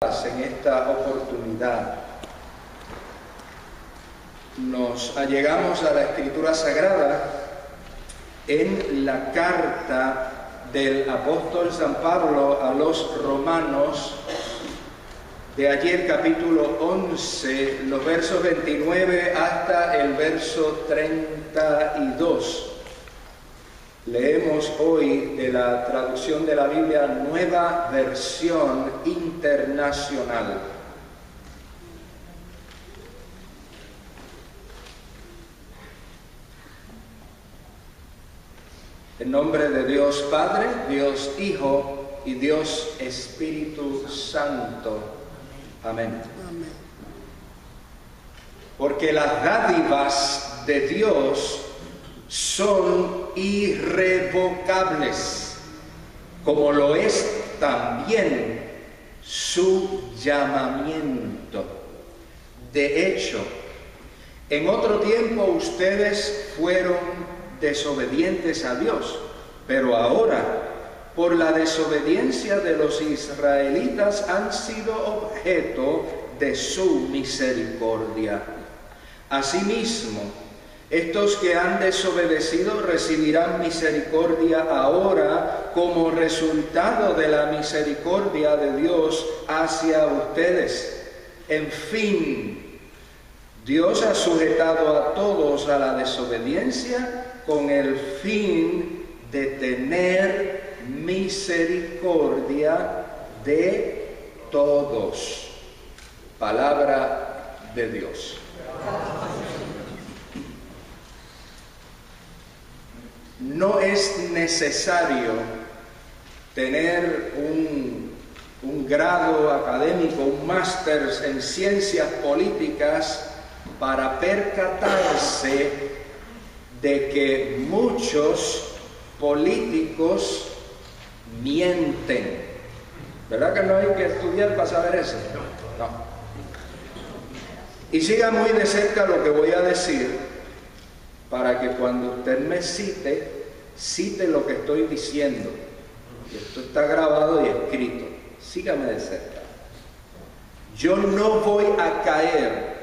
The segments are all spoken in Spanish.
En esta oportunidad nos allegamos a la Escritura Sagrada en la carta del apóstol San Pablo a los romanos, de allí el capítulo 11, los versos 29 hasta el verso 32. Leemos hoy de la traducción de la Biblia Nueva Versión Internacional. En nombre de Dios Padre, Dios Hijo y Dios Espíritu Santo. Amén. Amén. Porque las dádivas de Dios son irrevocables, como lo es también su llamamiento. De hecho, en otro tiempo ustedes fueron desobedientes a Dios, pero ahora, por la desobediencia de los israelitas, han sido objeto de su misericordia. Asimismo, estos que han desobedecido recibirán misericordia ahora como resultado de la misericordia de Dios hacia ustedes. En fin, Dios ha sujetado a todos a la desobediencia con el fin de tener misericordia de todos. Palabra de Dios. No es necesario tener un grado académico, un máster en ciencias políticas para percatarse de que muchos políticos mienten. ¿Verdad que no hay que estudiar para saber eso? No. Y siga muy de cerca lo que voy a decir, para que cuando usted me cite lo que estoy diciendo. Esto está grabado y escrito. Sígame de cerca. Yo no voy a caer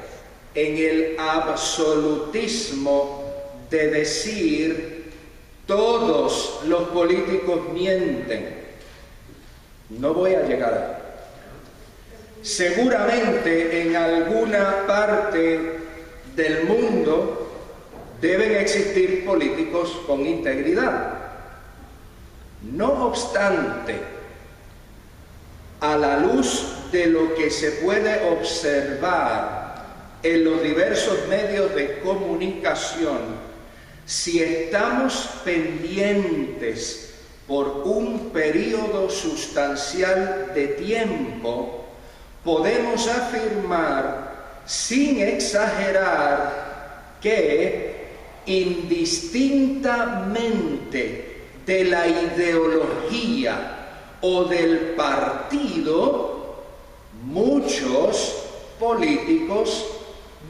en el absolutismo de decir todos los políticos mienten. No voy a llegar ahí. Seguramente en alguna parte del mundo deben existir políticos con integridad. No obstante, a la luz de lo que se puede observar en los diversos medios de comunicación, si estamos pendientes por un periodo sustancial de tiempo, podemos afirmar, sin exagerar, que indistintamente de la ideología o del partido, muchos políticos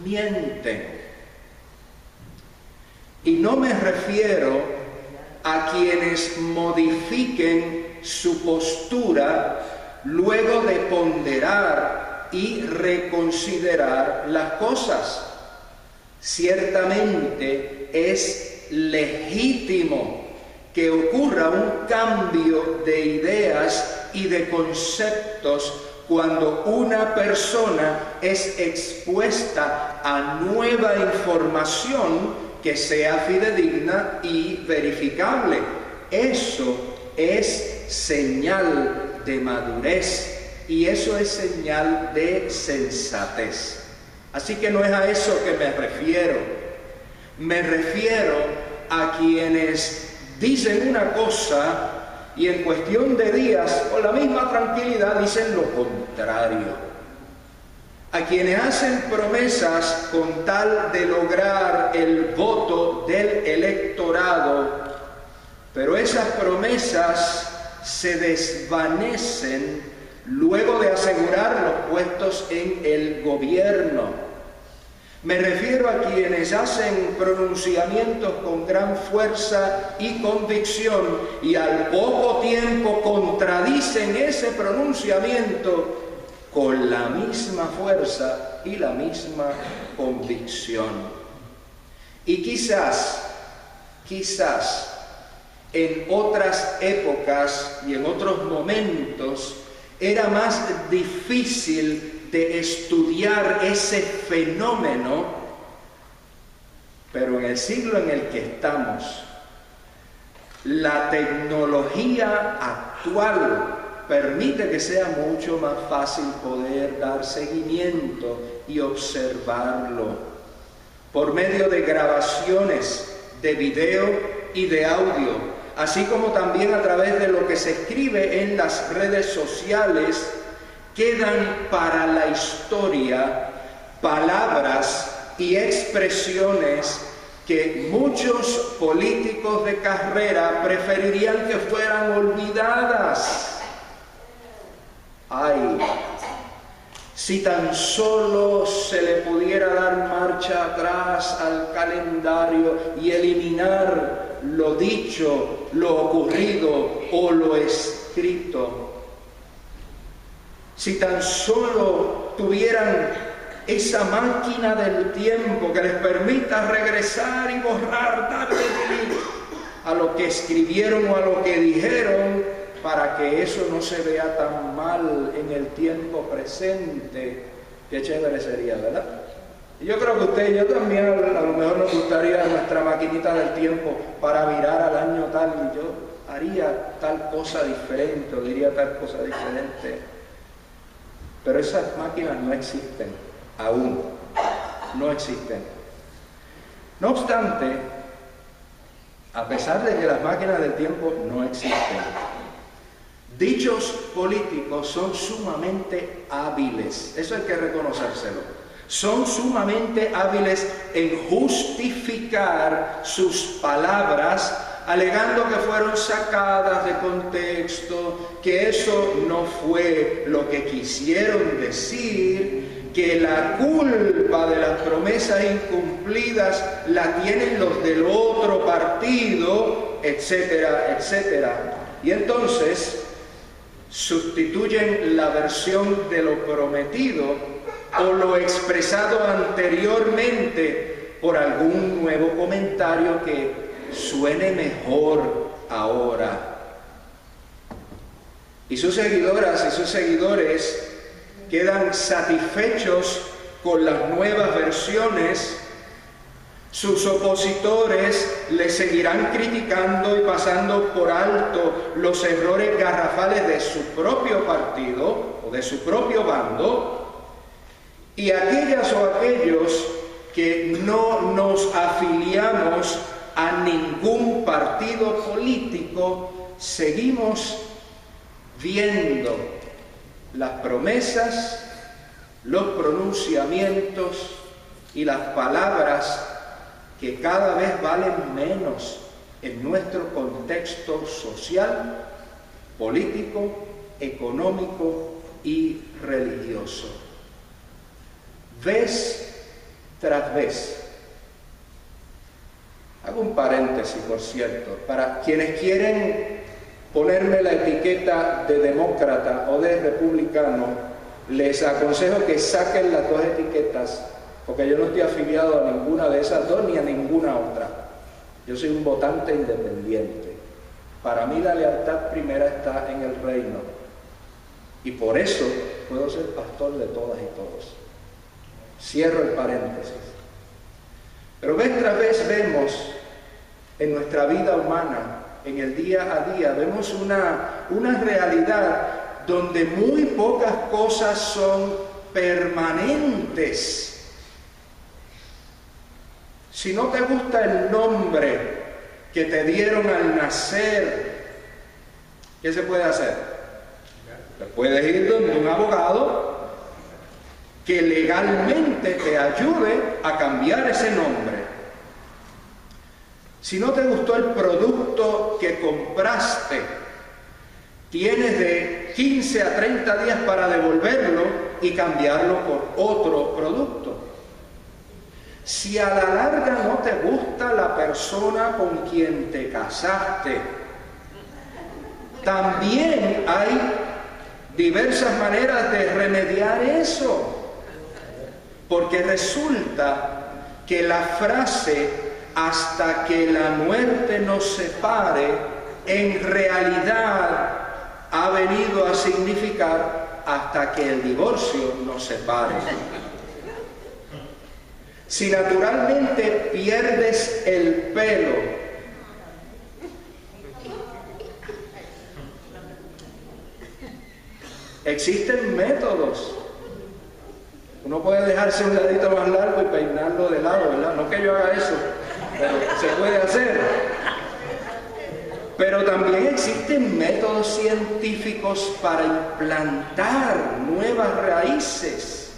mienten. Y no me refiero a quienes modifiquen su postura luego de ponderar y reconsiderar las cosas. Ciertamente es legítimo que ocurra un cambio de ideas y de conceptos cuando una persona es expuesta a nueva información que sea fidedigna y verificable. Eso es señal de madurez y eso es señal de sensatez. Así que no es a eso que me refiero. Me refiero a quienes dicen una cosa y en cuestión de días, con la misma tranquilidad, dicen lo contrario. A quienes hacen promesas con tal de lograr el voto del electorado, pero esas promesas se desvanecen luego de asegurar los puestos en el gobierno. Me refiero a quienes hacen pronunciamientos con gran fuerza y convicción y al poco tiempo contradicen ese pronunciamiento con la misma fuerza y la misma convicción. Y quizás en otras épocas y en otros momentos era más difícil de estudiar ese fenómeno, pero en el siglo en el que estamos, la tecnología actual permite que sea mucho más fácil poder dar seguimiento y observarlo por medio de grabaciones de video y de audio, así como también a través de lo que se escribe en las redes sociales. Quedan para la historia palabras y expresiones que muchos políticos de carrera preferirían que fueran olvidadas. Ay, si tan solo se le pudiera dar marcha atrás al calendario y eliminar lo dicho, lo ocurrido o lo escrito. Si tan solo tuvieran esa máquina del tiempo que les permita regresar y borrar, darle clic a lo que escribieron o a lo que dijeron, para que eso no se vea tan mal en el tiempo presente. Qué chévere sería, ¿verdad? Y yo creo que usted y yo también a lo mejor nos gustaría nuestra maquinita del tiempo para virar al año tal, y yo haría tal cosa diferente o diría tal cosa diferente. Pero esas máquinas no existen, aún, no existen. No obstante, a pesar de que las máquinas del tiempo no existen, dichos políticos son sumamente hábiles, eso hay que reconocérselo. Son sumamente hábiles en justificar sus palabras, alegando que fueron sacadas de contexto, que eso no fue lo que quisieron decir, que la culpa de las promesas incumplidas la tienen los del otro partido, etcétera, etcétera. Y entonces sustituyen la versión de lo prometido o lo expresado anteriormente por algún nuevo comentario que suene mejor ahora. Y sus seguidoras y sus seguidores quedan satisfechos con las nuevas versiones. Sus opositores le seguirán criticando y pasando por alto los errores garrafales de su propio partido o de su propio bando. Y aquellas o aquellos que no nos afiliamos a ningún partido político, seguimos viendo las promesas, los pronunciamientos y las palabras que cada vez valen menos en nuestro contexto social, político, económico y religioso. Vez tras vez. Hago un paréntesis, por cierto, para quienes quieren ponerme la etiqueta de demócrata o de republicano, les aconsejo que saquen las dos etiquetas, porque yo no estoy afiliado a ninguna de esas dos ni a ninguna otra. Yo soy un votante independiente. Para mí la lealtad primera está en el reino, y por eso puedo ser pastor de todas y todos. Cierro el paréntesis. Pero vez tras vez vemos en nuestra vida humana, en el día a día, vemos una realidad donde muy pocas cosas son permanentes. Si no te gusta el nombre que te dieron al nacer, ¿qué se puede hacer? Te puedes ir donde un abogado que legalmente te ayude a cambiar ese nombre. Si no te gustó el producto que compraste, tienes de 15 a 30 días para devolverlo y cambiarlo por otro producto. Si a la larga no te gusta la persona con quien te casaste, también hay diversas maneras de remediar eso, porque resulta que la frase hasta que la muerte nos separe en realidad ha venido a significar hasta que el divorcio nos separe. Si naturalmente pierdes el pelo, existen métodos. Uno puede dejarse un ladito más largo y peinarlo de lado, ¿verdad? No que yo haga eso, pero se puede hacer. Pero también existen métodos científicos para implantar nuevas raíces.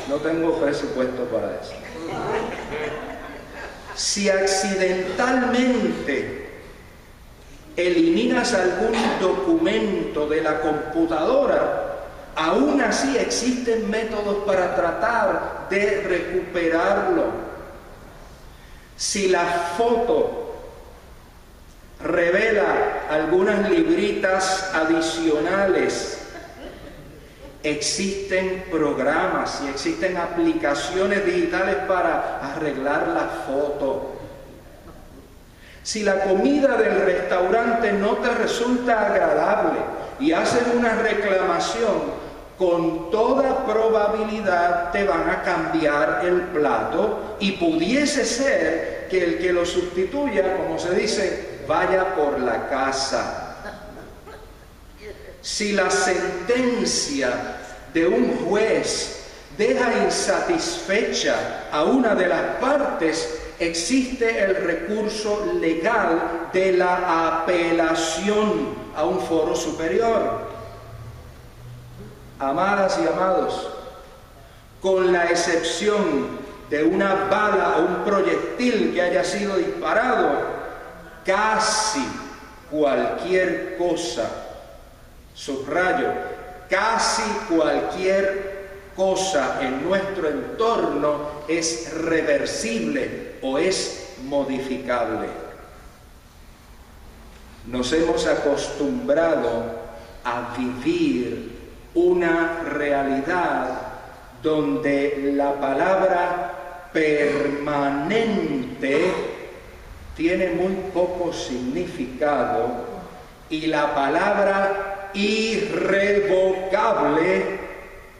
No tengo presupuesto para eso. Si accidentalmente eliminas algún documento de la computadora, aún así existen métodos para tratar de recuperarlo. Si la foto revela algunas libritas adicionales, existen programas y existen aplicaciones digitales para arreglar la foto. Si la comida del restaurante no te resulta agradable y haces una reclamación, con toda probabilidad te van a cambiar el plato y pudiese ser que el que lo sustituya, como se dice, vaya por la casa. Si la sentencia de un juez deja insatisfecha a una de las partes, existe el recurso legal de la apelación a un foro superior. Amadas y amados, con la excepción de una bala o un proyectil que haya sido disparado, casi cualquier cosa, subrayo, casi cualquier cosa en nuestro entorno es reversible o es modificable. Nos hemos acostumbrado a vivir una realidad donde la palabra permanente tiene muy poco significado y la palabra irrevocable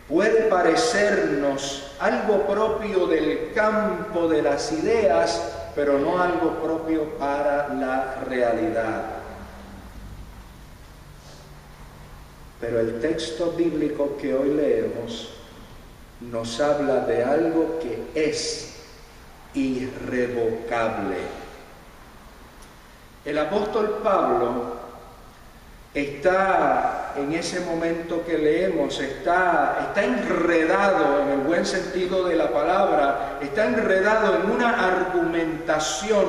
puede parecernos algo propio del campo de las ideas, pero no algo propio para la realidad. Pero el texto bíblico que hoy leemos nos habla de algo que es irrevocable. El apóstol Pablo está en ese momento que leemos, está enredado en el buen sentido de la palabra, está enredado en una argumentación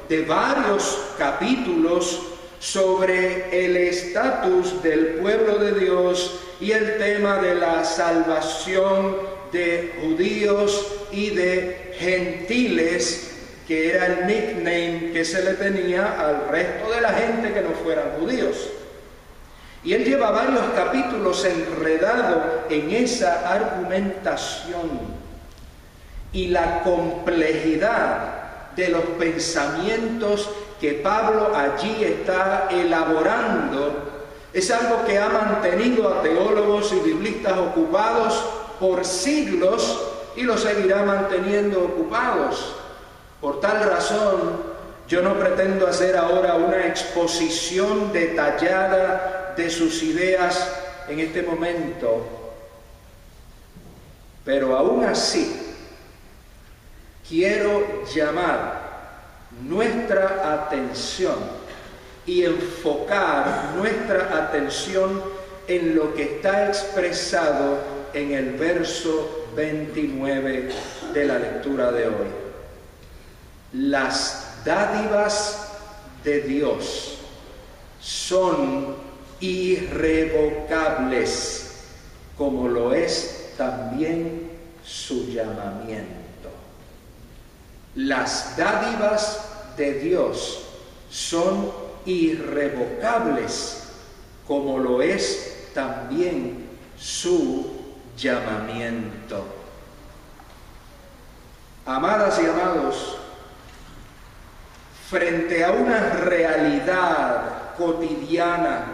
de varios capítulos sobre el estatus del pueblo de Dios y el tema de la salvación de judíos y de gentiles, que era el nickname que se le tenía al resto de la gente que no fueran judíos. Y él lleva varios capítulos enredado en esa argumentación y la complejidad de los pensamientos que Pablo allí está elaborando es algo que ha mantenido a teólogos y biblistas ocupados por siglos y los seguirá manteniendo ocupados. Por tal razón, yo no pretendo hacer ahora una exposición detallada de sus ideas en este momento, pero aún así quiero llamar nuestra atención y enfocar nuestra atención en lo que está expresado en el verso 29 de la lectura de hoy. Las dádivas de Dios son irrevocables, como lo es también su llamamiento. Las dádivas de Dios son irrevocables, como lo es también su llamamiento. Amadas y amados, frente a una realidad cotidiana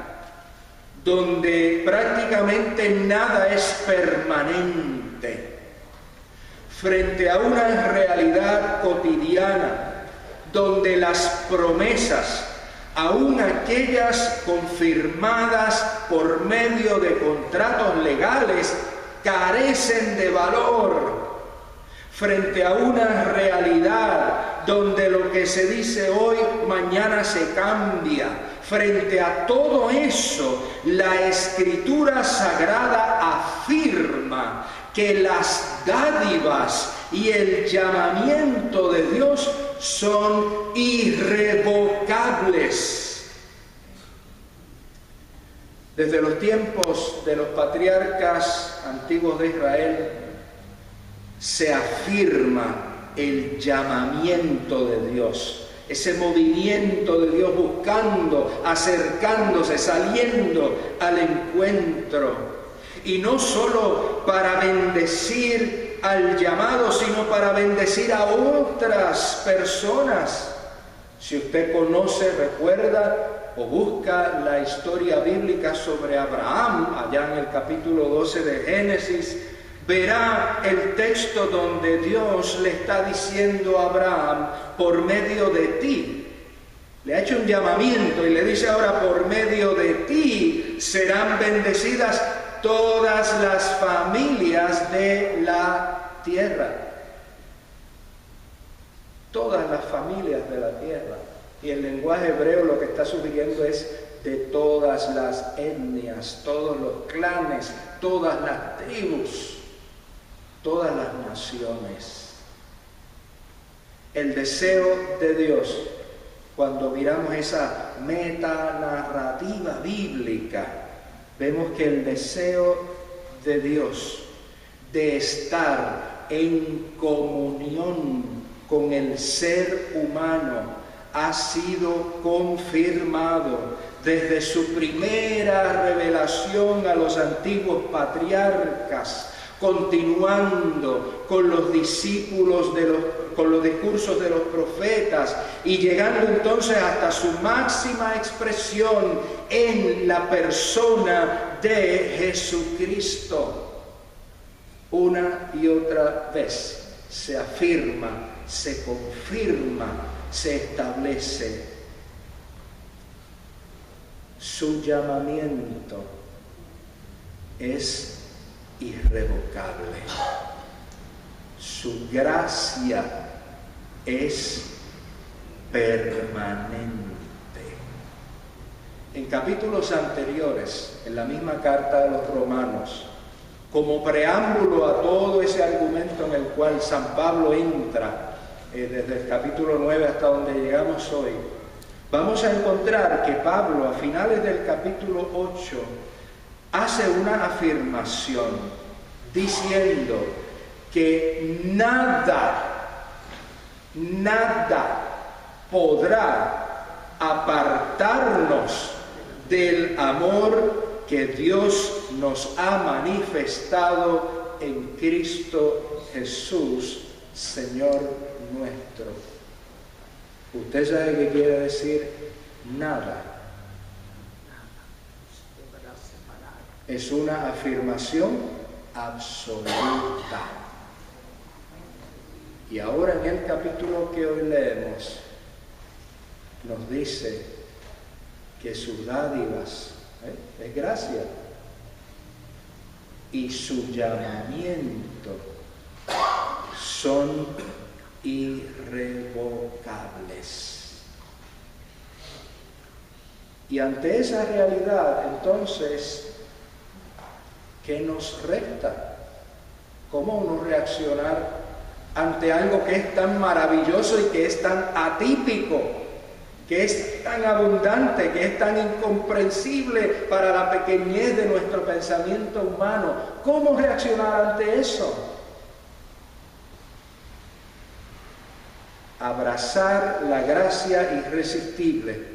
donde prácticamente nada es permanente, frente a una realidad cotidiana donde las promesas, aun aquellas confirmadas por medio de contratos legales, carecen de valor, frente a una realidad donde lo que se dice hoy, mañana se cambia. Frente a todo eso, la Escritura Sagrada afirma que las dádivas y el llamamiento de Dios son irrevocables. Desde los tiempos de los patriarcas antiguos de Israel, se afirma el llamamiento de Dios, ese movimiento de Dios buscando, acercándose, saliendo al encuentro. Y no solo para bendecir al llamado, sino para bendecir a otras personas. Si usted conoce, recuerda o busca la historia bíblica sobre Abraham, allá en el capítulo 12 de Génesis, verá el texto donde Dios le está diciendo a Abraham, por medio de ti, le ha hecho un llamamiento y le dice ahora, por medio de ti serán bendecidas todas las familias de la tierra. Todas las familias de la tierra. Y el lenguaje hebreo lo que está sugiriendo es de todas las etnias, todos los clanes, todas las tribus, todas las naciones. El deseo de Dios, cuando miramos esa metanarrativa bíblica, vemos que el deseo de Dios de estar en comunión con el ser humano ha sido confirmado desde su primera revelación a los antiguos patriarcas, continuando con los discípulos con los discursos de los profetas y llegando entonces hasta su máxima expresión en la persona de Jesucristo. Una y otra vez se afirma, se confirma, se establece su llamamiento es irrevocable. Su gracia es permanente. En capítulos anteriores, en la misma carta de los Romanos, como preámbulo a todo ese argumento en el cual San Pablo entra desde el capítulo 9 hasta donde llegamos hoy, vamos a encontrar que Pablo, a finales del capítulo 8, hace una afirmación diciendo que nada podrá apartarnos del amor que Dios nos ha manifestado en Cristo Jesús, Señor nuestro. ¿Usted sabe qué quiere decir nada? Es una afirmación absoluta. Y ahora en el capítulo que hoy leemos, nos dice que sus dádivas es gracia y su llamamiento son irrevocables. Y ante esa realidad, entonces, ¿qué nos resta? ¿Cómo uno reaccionar ante algo que es tan maravilloso y que es tan atípico, que es tan abundante, que es tan incomprensible para la pequeñez de nuestro pensamiento humano? ¿Cómo reaccionar ante eso? Abrazar la gracia irresistible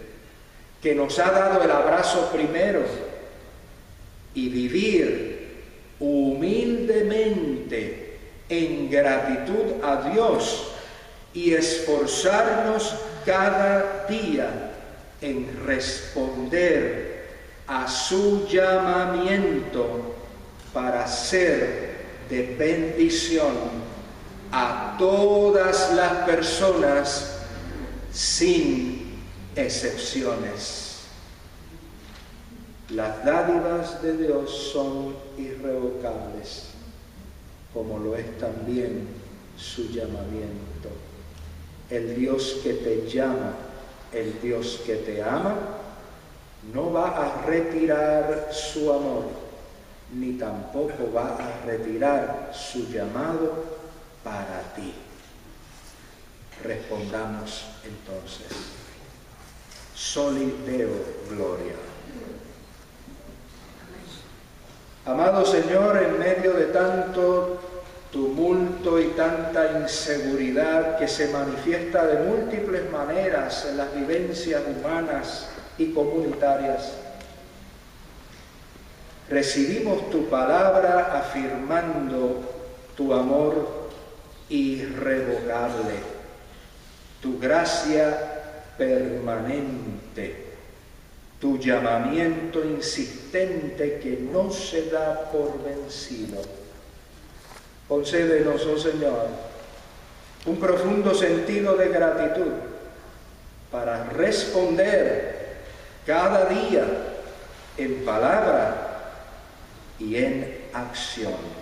que nos ha dado el abrazo primero y vivir humildemente en gratitud a Dios y esforzarnos cada día en responder a su llamamiento para ser de bendición a todas las personas sin excepciones. Las dádivas de Dios son irrevocables, como lo es también su llamamiento. El Dios que te llama, el Dios que te ama, no va a retirar su amor, ni tampoco va a retirar su llamado para ti. Respondamos entonces. Soli Deo Gloria. Amado Señor, en medio de tanto tumulto y tanta inseguridad que se manifiesta de múltiples maneras en las vivencias humanas y comunitarias, recibimos tu palabra afirmando tu amor irrevocable, tu gracia permanente, tu llamamiento insistente que no se da por vencido. Concédenos, oh Señor, un profundo sentido de gratitud para responder cada día en palabra y en acción.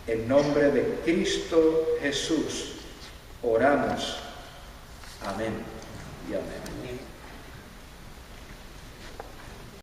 En nombre de Cristo Jesús oramos. Amén y amén.